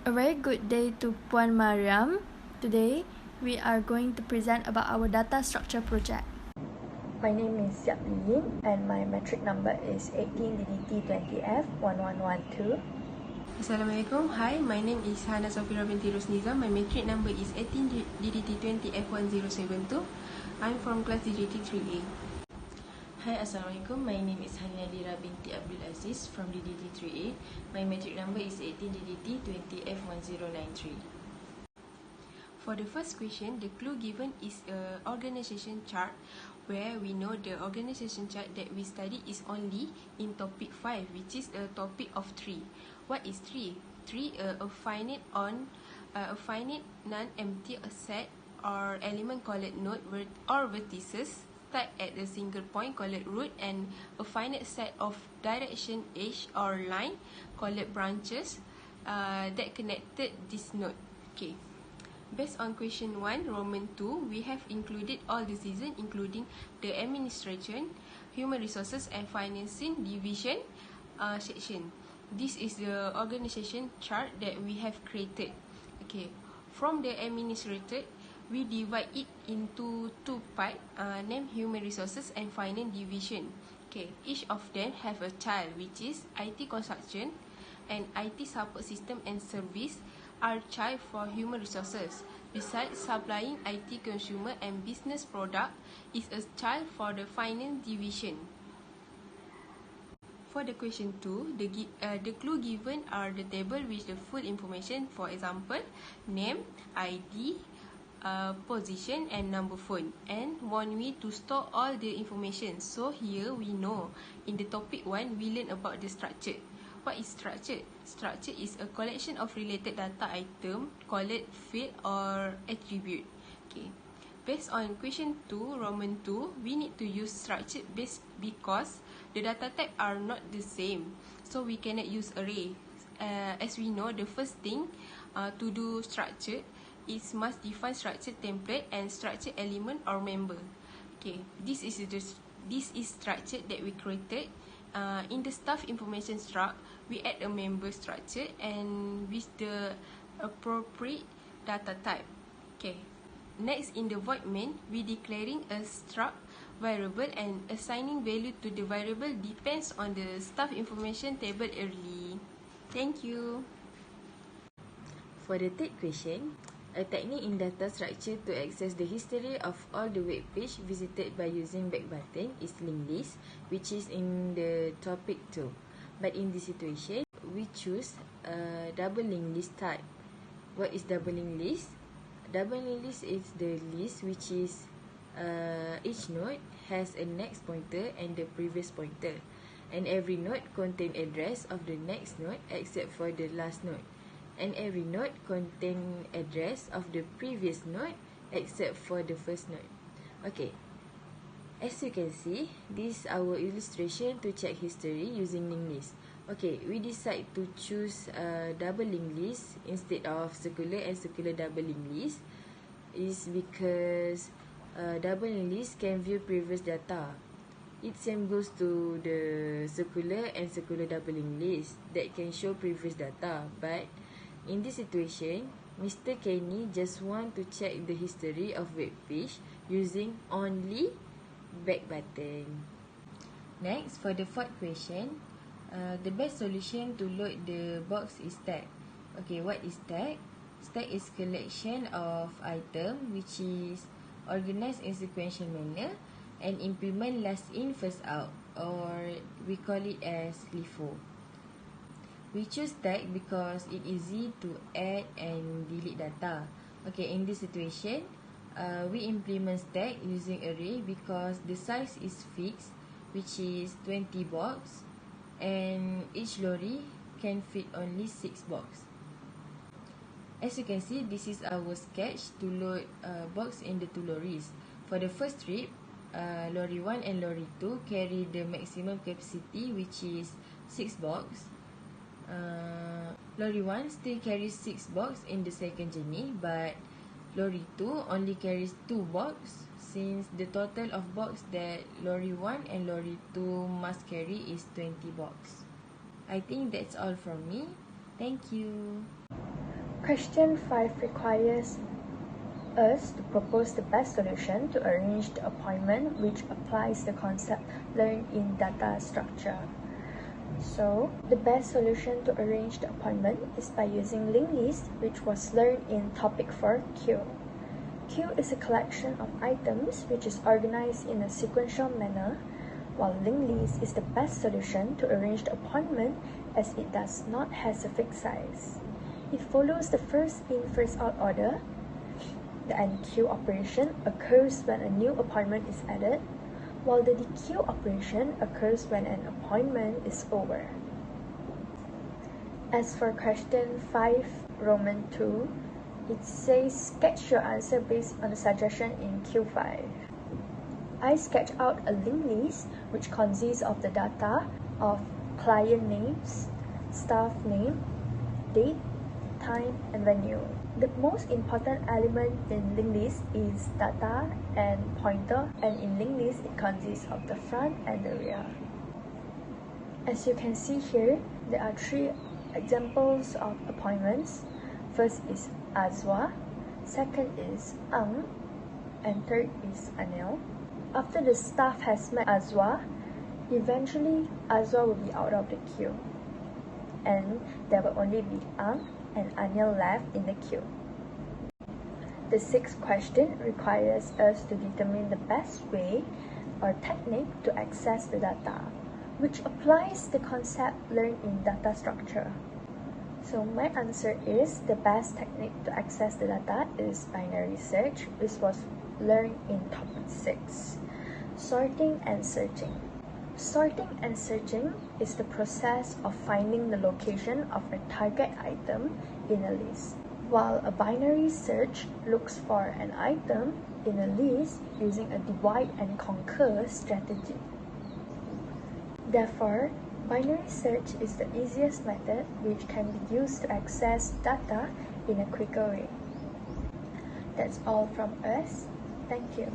A very good day to Puan Mariam. Today, we are going to present about our data structure project. My name is Yeap Li Yin and my metric number is 18DDT20F1112. Assalamualaikum. Hi, my name is Zafirah Binti Rosnezam. My metric number is 18DDT20F1072. I'm from class DDT3A. Hi, Assalamualaikum. My name is Hani Nadhira Binti Abdul Aziz from DDT3A. My metric number is 18DDT20F1093. For the first question, the clue given is a organisation chart where we know the organisation chart that we study is only in topic 5, which is a topic of 3. What is 3? 3 a finite non-empty set or element called node or vertices start at a single point called root, and a finite set of direction edge or line called branches that connected this node. Okay. Based on question 1, Roman 2, we have included all the season including the administration, human resources and financing division section. This is the organization chart that we have created. Okay. From the administrator, we divide it into two parts, named human resources and finance division. Okay, each of them have a child, which is IT construction and IT support system and service are child for human resources. Besides supplying IT consumer and business product is a child for the finance division. For the question 2, the clue given are the table with the full information, for example, name, ID, position and number phone, and want we to store all the information. So here we know in the topic 1 we learn about the structure. What is structure? Structure is a collection of related data item called field or attribute. Okay. Based on question 2, Roman 2, we need to use structure based because the data type are not the same. So we cannot use array. As we know, the first thing to do structure is must define structure template and structure element or member. Okay, this is structure that we created. In the staff information struct, we add a member structure and with the appropriate data type. Okay. Next, in the void main, we declaring a struct variable and assigning value to the variable depends on the staff information table early. Thank you. For the third question, a technique in data structure to access the history of all the web page visited by using back button is linked list, which is in the topic 2. But in this situation, we choose a double linked list type. What is double linked list? Double linked list is the list which is each node has a next pointer and the previous pointer, and every node contain address of the next node except for the last node, and every node contain address of the previous node except for the first node. Okay, as you can see, this is our illustration to check history using linked list. Okay, we decide to choose a double linked list instead of circular and circular double linked list is because double linked list can view previous data. It same goes to the circular and circular double linked list that can show previous data, but in this situation, Mr. Kenny just want to check the history of web page using only back button. Next, for the fourth question, the best solution to load the box is stack. Okay, what is stack? Stack is collection of item which is organized in sequential manner and implement last in first out, or we call it as LIFO. We choose stack because it's easy to add and delete data. Okay, in this situation, we implement stack using array because the size is fixed, which is 20 box, and each lorry can fit only 6 box. As you can see, this is our sketch to load box in the 2 lorries. For the first trip, lorry 1 and lorry 2 carry the maximum capacity, which is 6 box. Lorry 1 still carries 6 box in the second journey, but lorry 2 only carries 2 box since the total of box that lorry 1 and lorry 2 must carry is 20 box. I think that's all from me. Thank you. Question 5 requires us to propose the best solution to arrange the appointment which applies the concept learned in data structure. So, the best solution to arrange the appointment is by using linked list, which was learned in topic 4 Q. Q is a collection of items which is organized in a sequential manner, while linked list is the best solution to arrange the appointment as it does not have a fixed size. It follows the first in, first out order. The NQ operation occurs when a new appointment is added, while the DQ operation occurs when an appointment is over. As for question 5, Roman 2, it says sketch your answer based on the suggestion in Q5. I sketch out a linked list which consists of the data of client names, staff name, date, time, and venue. The most important element in linked list is data and pointer, and in linked list it consists of the front and the rear. As you can see here, there are 3 examples of appointments. First is Azwa, second is Ang, and third is Anil. After the staff has met Azwa, eventually Azwa will be out of the queue, and there will only be Ang and Anil left in the queue. The 6th question requires us to determine the best way or technique to access the data, which applies the concept learned in data structure. So my answer is the best technique to access the data is binary search, which was learned in topic 6. Sorting and searching. Sorting and searching is the process of finding the location of a target item in a list, while a binary search looks for an item in a list using a divide and conquer strategy. Therefore, binary search is the easiest method which can be used to access data in a quicker way. That's all from us. Thank you.